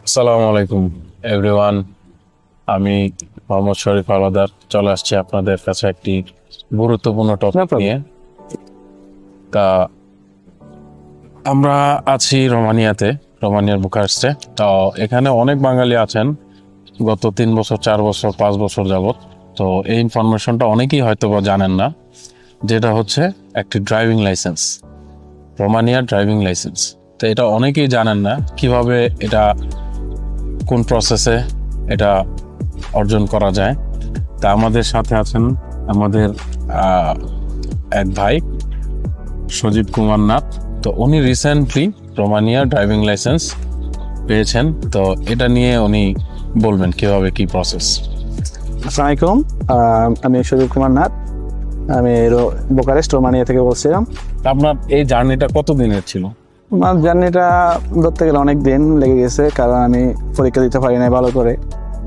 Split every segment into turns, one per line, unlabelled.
আসসালামু আলাইকুম এভরিওয়ান। আমি মোহাম্মদ শরীফ আলাদার চলে আসছি আপনাদের কাছে একটি গুরুত্বপূর্ণ টপিক নিয়ে। তা আমরা আছি রোমানিয়ার বুখারেস্টে। তো এখানে অনেক বাঙালি আছেন গত 3 বছর 4 বছর 5 বছর যাবত। তো এই ইনফরমেশনটা অনেকেই হয়তো বা জানেন না, যেটা হচ্ছে একটি ড্রাইভিং লাইসেন্স, রোমানিয়ার ড্রাইভিং লাইসেন্স। তো এটা অনেকেই জানেন না কিভাবে এটা, কোন প্রসেসে এটা অর্জন করা যায়। তা আমাদের সাথে আছেন আমাদের এক ভাই সজীব কুমার নাথ। তো উনি রিসেন্টলি রোমানিয়ার ড্রাইভিং লাইসেন্স পেয়েছেন। তো এটা নিয়ে উনি বলবেন কিভাবে কি প্রসেস।
আসসালামু আলাইকুম, আমি সজীব কুমার নাথ। আমি বুখারেস্ট রোমানিয়া থেকে বলছিলাম।
আপনার এই জার্নিটা কত দিনের ছিল?
আমার জার্নিটা ধরতে গেলে অনেক দিন লেগে গেছে, কারণ আমি পরীক্ষা দিতে পারি নাই ভালো করে।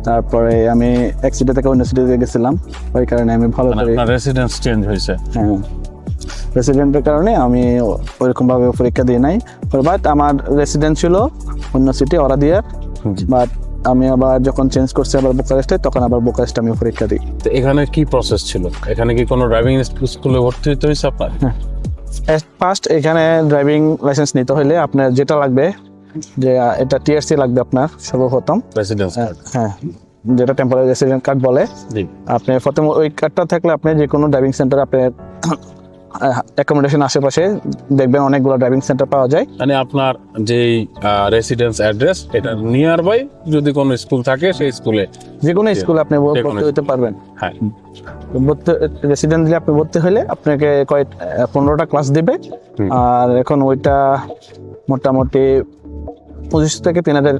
তারপরে আমি এক সিটি থেকে অন্য সিটিতে গেছিলাম, ওই কারণে আমি ভালো করে
রেসিডেন্স চেঞ্জ হয়েছে।
হ্যাঁ, রেসিডেন্টের কারণে আমি ওইরকম ভাবে পরীক্ষা দিই নাই। বাট আমার রেসিডেন্ট ছিল অন্য সিটি ওরাদিয়ার। বাট আমি আবার যখন চেঞ্জ করছি আবার বুখারেস্টে, তখন আবার বুখারেস্টে আমি পরীক্ষা দিই।
তো এখানে কি প্রসেস ছিল? এখানে কি কোনো ড্রাইভিং স্কুলে ভর্তি হতে হয়েছে আপনার?
ফার্স্ট এখানে ড্রাইভিং লাইসেন্স নিতে হলে আপনার যেটা লাগবে, যে এটা টিআরসি লাগবে আপনার সর্বপ্রথম।
Residence card.
হ্যাঁ, যেটা টেম্পোরারি রেসিডেন্ট কার্ড বলে।
জি।
আপনি প্রথম ওই কার্ডটা থাকলে আপনি যে কোনো ড্রাইভিং সেন্টারে আপনি অ্যাকোমোডেশন আশেপাশে দেখবেন অনেকগুলো ড্রাইভিং সেন্টার পাওয়া যায়।
মানে আপনার যেই রেসিডেন্স অ্যাড্রেস, এটা নিয়ার বাই যদি কোনো স্কুল থাকে সেই স্কুলে,
যে কোনো স্কুলে আপনি ভর্তি হতে পারবেন।
হ্যাঁ,
রেসিডেন্ট দিলে আপনি ভর্তি হলে আপনাকে 15টা ক্লাস দিবে। আর এখন ওইটা মোটামুটি 25 থেকে 3000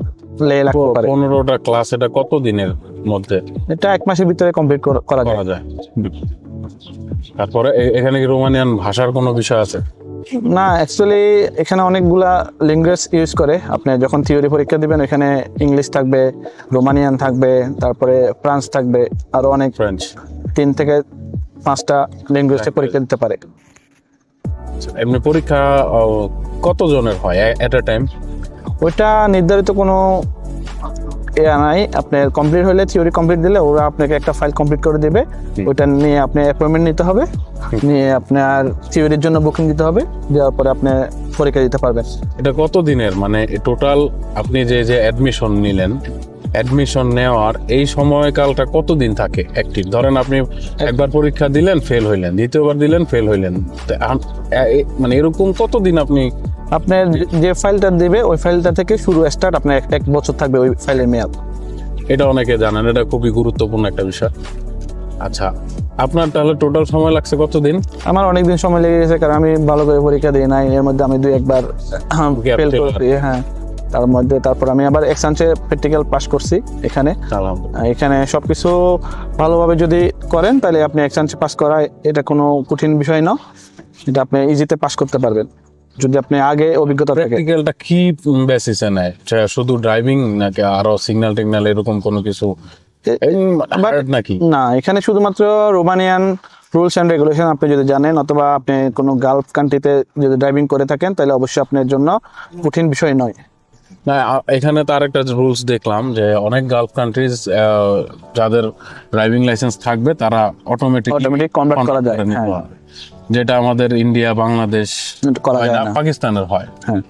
লেগে লাগতে পারে।
15টা ক্লাস, এটা কত দিনের মধ্যে
এটা 1 মাসের ভিতরে কমপ্লিট করা যায়।
তারপরে এখানে কি রোমানিয়ান ভাষার কোনো বিষয় আছে?
না, অ্যাকচুয়ালি এখানে অনেকগুলা ল্যাঙ্গুয়েজ ইউজ করে। আপনি যখন থিওরি পরীক্ষা দিবেন, এখানে ইংলিশ থাকবে, রোমানিয়ান থাকবে, তারপরে ফ্রান্স থাকবে, আরো অনেক
ফ্রেঞ্চ।
3 থেকে 5টা ল্যাঙ্গুয়েজে পরীক্ষা দিতে পারে।
এমনি পরীক্ষা কত জনের হয় এট এ টাইম?
ওইটা নির্ধারিত কোনো নাই। আপনার কমপ্লিট হলে, থিওরি কমপ্লিট দিলে ওরা আপনাকে একটা ফাইল কমপ্লিট করে দেবে। ওইটা নিয়ে আপনি অ্যাপয়েন্টমেন্ট নিতে হবে, নিয়ে আপনার থিওরির জন্য বুকিং দিতে হবে, দেওয়ার পরে আপনি পরীক্ষা দিতে পারবেন।
এটা কত দিনের, মানে টোটাল আপনি যে অ্যাডমিশন নিলেন, অ্যাডমিশন নেওয়ার এই সময়কালটা কত দিন থাকে অ্যাক্টিভ? ধরেন আপনি একবার পরীক্ষা দিলেন, ফেল হইলেন, দ্বিতীয়বার দিলেন, ফেল হইলেন, মানে এরকম কতদিন আপনি?
আপনার যে ফাইলটা দেবে ওই ফাইলটা থেকে শুরু স্টার্ট, আপনার 1 বছর থাকবে ওই ফাইলের মেয়াদ।
এটা অনেকে জানেন, এটা খুবই গুরুত্বপূর্ণ একটা বিষয়। আচ্ছা, আপনার তাহলে টোটাল সময় লাগছে কতদিন?
আমার অনেকদিন সময় লেগে গেছে, কারণ আমি ভালো করে পরীক্ষা দিই নাই। এর মধ্যে আমি 2-1 ফেল করছি। হ্যাঁ, তার মধ্যে তারপর আমি আবার এক্সামসে প্র্যাকটিক্যাল পাস করছি এখানে। এখানে সবকিছু ভালোভাবে যদি করেন তাহলে আপনি এক্সামসে পাস করা এটা কোনো কঠিন বিষয় না। এটা আপনি ইজিতে পাস করতে পারবেন যদি আপনি আগে অভিজ্ঞতা থাকে।
প্র্যাকটিক্যালটা কি বেসিসে নেয়? শুধু ড্রাইভিং নাকি আরো সিগন্যাল টিগন্যাল এরকম কোনো কিছু নাকি?
না, এখানে শুধুমাত্র রোমানিয়ান রুলস অ্যান্ড রেগুলেশন আপনি যদি জানেন, অথবা আপনি কোনো গালফ কান্ট্রিতে যদি ড্রাইভিং করে থাকেন, তাহলে অবশ্যই আপনার জন্য কঠিন বিষয় নয়।
না, এখানে তার একটা রুলস দেখলাম যে অনেক গালফ কান্ট্রিজ যাদের ড্রাইভিং লাইসেন্স থাকবে তারা অটোমেটিক
কনভার্ট করা যায়,
যেটা আমাদের ইন্ডিয়া, বাংলাদেশ,
করা যায় না,
পাকিস্তানের হয়।
হ্যাঁ,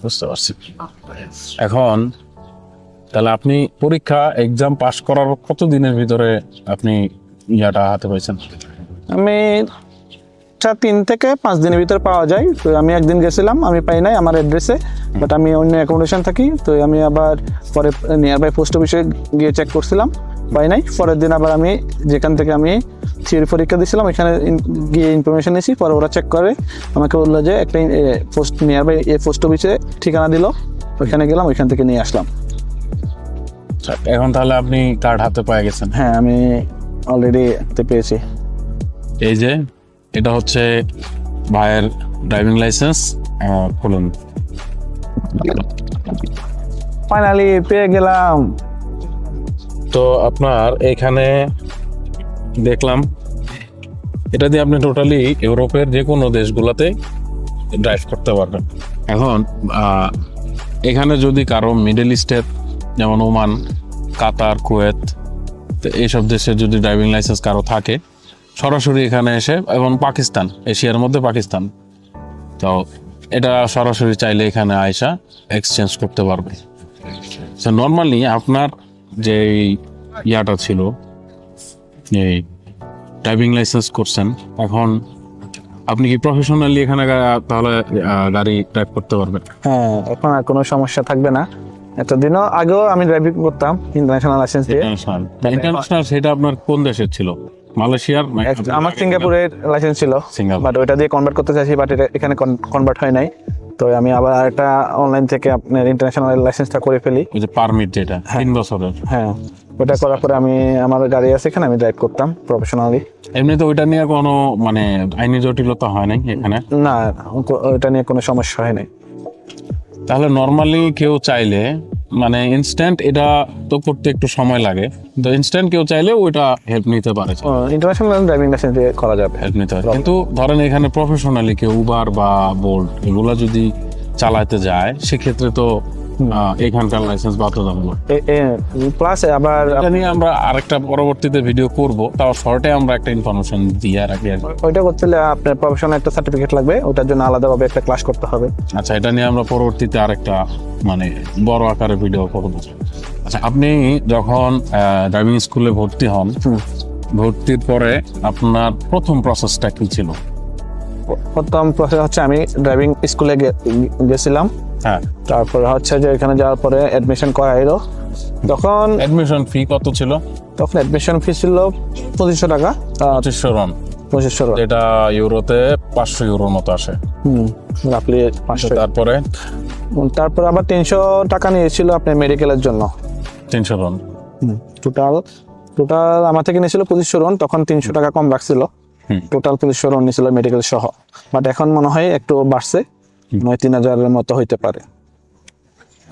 বুঝতে পারছি। এখন তাহলে আপনি পরীক্ষা এক্সাম পাস করার কত দিনের ভিতরে আপনি ইয়াটা হাতে পাইছেন?
আমি 3 থেকে 5 দিনের ভিতরে পাওয়া যায়। তো আমি একদিন গেছিলাম, আমি পাই নাই আমার অ্যাড্রেসে, বাট আমি অন্য অ্যাকোমোডেশন থাকি। তো আমি আবার পরে নিয়ার বাই পোস্ট অফিসে গিয়ে চেক করছিলাম, পাই নাই। পরের দিন আবার আমি যেখান থেকে আমি থিওরি পরীক্ষা দিয়েছিলাম এখানে গিয়ে ইনফরমেশন নিয়েছি। পরে ওরা চেক করে আমাকে বললো যে একটা পোস্ট নিয়ার বাই পোস্ট অফিসে ঠিকানা দিল, ওইখানে গেলাম, ওইখান থেকে নিয়ে আসলাম।
এখন তাহলে আপনি কার্ড হাতে পেয়ে গেছেন?
হ্যাঁ, আমি অলরেডি হাতে পেয়েছি।
এই যে এটা হচ্ছে ভাইয়ের ড্রাইভিং লাইসেন্স। খুলুন।
ফাইনালি পেয়ে গেলাম।
তো আপনার এখানে দেখলাম এটা দিয়ে আপনি টোটালি ইউরোপের যে কোনো দেশগুলোতে ড্রাইভ করতে পারবেন। এখন এখানে যদি কারো মিডল ইস্টের যেমন ওমান, কাতার, কুয়েত, তো এইসব দেশে যদি ড্রাইভিং লাইসেন্স কারো থাকে, সরাসরি এখানে এসে, এবং পাকিস্তান, এশিয়ার মধ্যে পাকিস্তান, তো এটা সরাসরি চাইলে এখানে আয়সা এক্সচেঞ্জ করতে পারবে। সো নর্মালি আপনার যে ইয়াটা ছিল, এই ড্রাইভিং লাইসেন্স করছেন, এখন আপনি কি প্রফেশনালি এখানে তাহলে গাড়ি ড্রাইভ করতে পারবেন?
হ্যাঁ, এখন আর কোনো সমস্যা থাকবে না। এতদিনও আগেও আমি ড্রাইভিং করতাম ইন্টারন্যাশনাল লাইসেন্স দিয়ে।
ইন্টারন্যাশনাল সেটা আপনার কোন দেশের ছিল? মালয়েশিয়ার?
আমার সিঙ্গাপুরের লাইসেন্স ছিল,
সিঙ্গাপুর।
বাট ওইটা দিয়ে কনভার্ট করতে চাইছি, বাট এটা এখানে কনভার্ট হয় নাই। তো আমি আবার আরেকটা অনলাইন থেকে আপনার ইন্টারন্যাশনাল লাইসেন্সটা করে ফেলি।
ওই যে পারমিট যেটা 3 বছরের।
হ্যাঁ, ওটা করার পরে আমি আমার গাড়ি আছে এখানে, আমি ড্রাইভ করতাম প্রফেশনালি।
এমনিতে ওইটা নিয়ে কোনো মানে আইনি জটিলতা হয় নাই এখানে?
না, ওটা নিয়ে কোনো সমস্যা হয় নাই।
তাহলে নর্মালি কেউ চাইলে, মানে ইনস্ট্যান্ট এটা তো করতে একটু সময় লাগে, তো ইনস্ট্যান্ট কেউ চাইলে ওইটা হেল্প নিতে পারে,
ইন্টারন্যাশনাল ড্রাইভিং লাইসেন্স দিয়ে করা যাবে।
হেল্প নিতে পারে। কিন্তু ধরেন এখানে প্রফেশনালি কেউ উবার বা বোল্ট এগুলা যদি চালাতে যায়, সেক্ষেত্রে তো এখানকার লাইসেন্স বাধ্যতামূলক।
প্লাস আবার
এটা নিয়ে আমরা আরেকটা পরবর্তীতে ভিডিও করব, তাও শর্টে আমরা একটা ইনফরমেশন দিয়ে রাখি আর কি।
ওইটা করতে হলে আপনার প্রফেশনাল একটা সার্টিফিকেট লাগবে, ওটার জন্য আলাদাভাবে একটা ক্লাস করতে হবে।
আচ্ছা, এটা নিয়ে আমরা পরবর্তীতে আরেকটা মানে বড় আকারে ভিডিও করব। আচ্ছা, আপনি যখন ড্রাইভিং স্কুলে ভর্তি হন, ভর্তির পরে আপনার প্রথম প্রসেসটা কি ছিল?
প্রথম প্রসেস হচ্ছে আমি ড্রাইভিং স্কুলে গেছিলাম।
হ্যাঁ,
তারপরে হচ্ছে যে এখানে যাওয়ার পরে অ্যাডমিশন করাইলো। তখন
অ্যাডমিশন ফি কত ছিল?
তখন অ্যাডমিশন ফি ছিল 2500 টাকা।
2500 রন,
2500 টাকা,
যেটা ইউরোতে 500 ইউরোর মতো আসে।
রাফলি 500।
তারপরে
আবার 300 টাকা নিয়েছিল আপনার মেডিকেলের জন্য।
300 রন
টোটাল আমার থেকে নিয়েছিল 2500 রন, তখন 300 টাকা কম রাখছিল। টোটাল 2500 রন নিয়েছিল মেডিকেল সহ, বাট এখন মনে হয় একটু বাড়ছে, 3000-এর মতো হইতে পারে।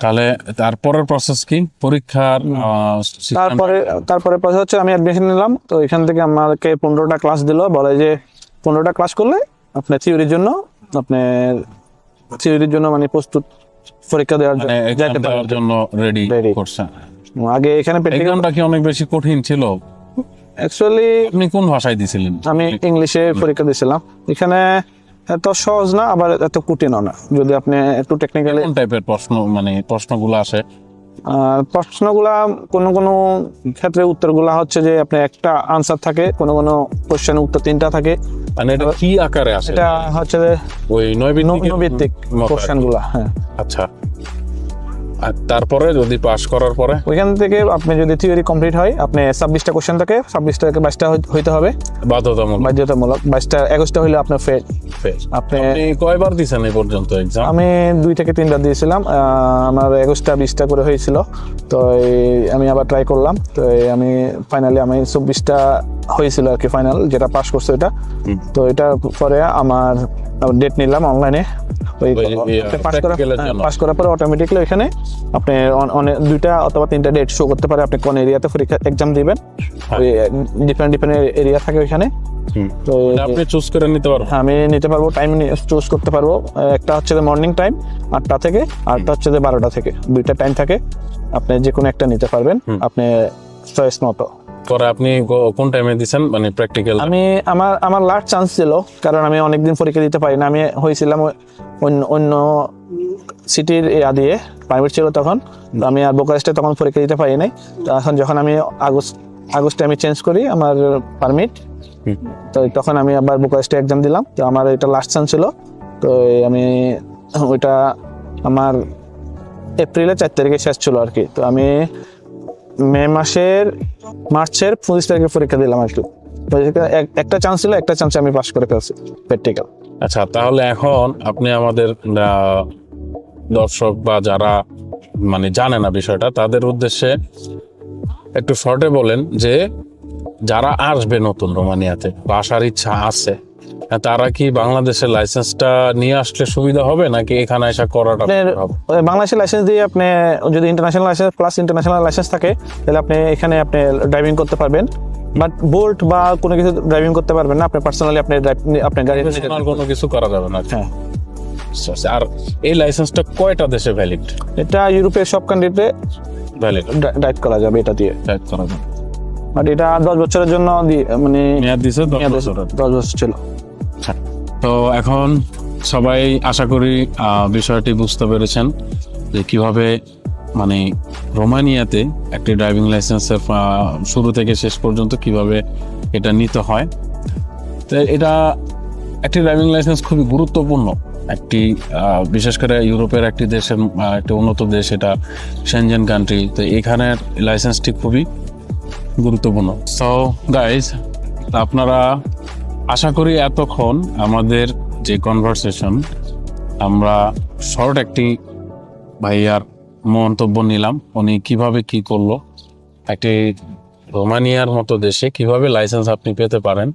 তাহলে তারপরের প্রসেস কি? পরীক্ষার
তারপরে প্রসেস হচ্ছে আমি অ্যাডমিশন নিলাম। তো এখান থেকে আমাকে 15টা ক্লাস দিল, বলে যে 15টা ক্লাস করলে আপনার থিওরির জন্য মানে প্রস্তুত, পরীক্ষা দেওয়ার
জন্য রেডি করছেন।
আগে এখানে
এক্সামটা কি অনেক বেশি কঠিন ছিল?
অ্যাকচুয়ালি
আপনি কোন ভাষায় দিছিলেন?
আমি ইংলিশে পরীক্ষা দিয়েছিলাম। এখানে এত সহজ না, আবার এত কঠিনও না। যদি আপনি একটু টেকনিক্যালি,
কোন টাইপের প্রশ্নগুলো আসে?
প্রশ্নগুলা কোনো ক্ষেত্রে উত্তরগুলা হচ্ছে যে আপনি একটা আনসার থাকে, কোনো কোশ্চেন উত্তর 3টা থাকে।
মানে এটা কি আকারে আসে?
এটা হচ্ছে যে
ওই
নৈর্ভিত্তিক কোশ্চেনগুলা। হ্যাঁ,
আচ্ছা। আর তারপরে যদি পাস করার পরে
ওইখান থেকে আপনি যদি থিওরি কমপ্লিট হয়, আপনি 26টা কোশ্চেন থাকে, 26টা থেকে 22টা হইতে হবে বাধ্যতামূলক। 22টা 21টা হইলে আপনার ফেল।
আপনি কয়বার দিয়েছেন এই পর্যন্ত এক্সাম?
আমি 2 থেকে 3বার দিয়েছিলাম। আমার 21টা 20টা করে হয়েছিল। তো আমি আবার ট্রাই করলাম। তো আমি ফাইনালি 24টা হয়েছিল আর কি, ফাইনাল যেটা পাস করছে এটা। তো এটা পরে আমার ডেট নিলাম অনলাইনে। পাস করার পরে অটোমেটিকলি এখানে আপনি 2টা অথবা 3টা ডেট শো করতে পারে, আপনি কোন এরিয়াতে পরীক্ষা এক্সাম দিবেন। ডিফারেন্ট এরিয়া থাকে ওইখানে।
তো আপনি চুজ করে নিতে পারবেন?
আমি নিতে পারবো, টাইম চুজ করতে পারবো। একটা হচ্ছে মর্নিং টাইম 8টা থেকে, আরটা হচ্ছে 12টা থেকে। 2টা টাইম থাকে, আপনি যে কোনো একটা নিতে পারবেন আপনি চয়েস মতো।
পরে আপনি কোন টাইমে দিবেন মানে প্র্যাকটিক্যাল?
আমার লাস্ট চান্স ছিল, কারণ আমি অনেকদিন পরীক্ষা দিতে পারি না। আমি হয়েছিলাম অন্য সিটির দিয়ে প্রাইভেট ছিল তখন। আমি আর বুকারেস্টে তখন পরীক্ষা দিতে পারি নাই। তো এখন যখন আমি আগস্টে আমি চেঞ্জ করি আমার পারমিট, তো তখন আমি আবার বুকারেস্টে এক্সাম দিলাম। তো আমার এটা লাস্ট চান্স ছিল। তো আমি ওইটা আমার এপ্রিলের 4 তারিখে শেষ ছিল আর কি। তো আমি মার্চের 25 তারিখে পরীক্ষা দিলাম আর কি। একটা চান্স ছিল, একটা চান্সে আমি পাস করে ফেলছি প্র্যাকটিক্যাল।
আচ্ছা, তাহলে এখন আপনি আমাদের দর্শক বা যারা মানে জানে না বিষয়টা, তাদের উদ্দেশ্যে একটু শর্টে বলেন যে যারা আসবে নতুন রোমানিয়াতে বা আসার ইচ্ছা আছে, তারা কি বাংলাদেশের লাইসেন্সটা নিয়ে আসলে সুবিধা হবে, নাকি এখানে এসে করাটা হবে?
বাংলাদেশের লাইসেন্স দিয়ে আপনি যদি international license plus international license থাকে, তাহলে আপনি এখানে আপনি ড্রাইভিং করতে পারবেন। বাট বোল্ট বা কোনো কিছু ড্রাইভিং করতে পারবেন না। আপনি পার্সোনালি আপনার গাড়ি
কোনো কিছু করা যাবে না।
হ্যাঁ,
আর এই লাইসেন্সটা কয়টা দেশে ভ্যালিড?
এটা ইউরোপের সব কান্ট্রিতে
ভ্যালিড
ড্রাইভ করা যাবে এটা দিয়ে।
টাইপ করা যাবে।
বাট এটা 10 বছরের জন্য মানে
মেয়াদ দিছে 10
মেয়াদ
বছরের।
10 বছর ছিল।
তো এখন সবাই আশা করি বিষয়টি বুঝতে পেরেছেন যে কিভাবে মানে রোমানিয়াতে একটি ড্রাইভিং লাইসেন্সের শুরু থেকে শেষ পর্যন্ত কিভাবে এটা নিতে হয়। তো এটা একটি ড্রাইভিং লাইসেন্স খুবই গুরুত্বপূর্ণ একটি বিশেষ করে ইউরোপের একটি দেশের একটি উন্নত দেশ, এটা সেনজেন কান্ট্রি। তো এখানের লাইসেন্সটি খুবই গুরুত্বপূর্ণ। সো গাইজ, আপনারা আশা করি এতক্ষণ আমাদের যে কনভারসেশন, আমরা শর্ট একটি ভাইয়ার মন্তব্য নিলাম, উনি কিভাবে কি করলো, একটি রোমানিয়ার মতো দেশে কিভাবে লাইসেন্স আপনি পেতে পারেন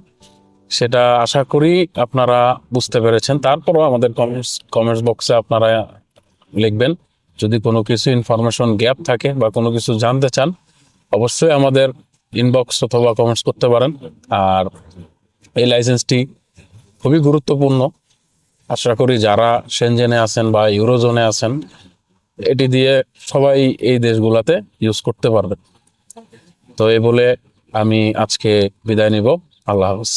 সেটা আশা করি আপনারা বুঝতে পেরেছেন। তারপরও আমাদের কমেন্টস বক্সে আপনারা লিখবেন যদি কোনো কিছু ইনফরমেশন গ্যাপ থাকে বা কোনো কিছু জানতে চান, অবশ্যই আমাদের ইনবক্স অথবা কমেন্টস করতে পারেন। আর এই লাইসেন্সটি খুবই গুরুত্বপূর্ণ। আশা করি যারা সেনজেনে আছেন বা ইউরোজোনে আছেন, এটি দিয়ে সবাই এই দেশগুলোতে ইউজ করতে পারবে। তো এই বলে আমি আজকে বিদায় নিব। আল্লাহ হাফেজ।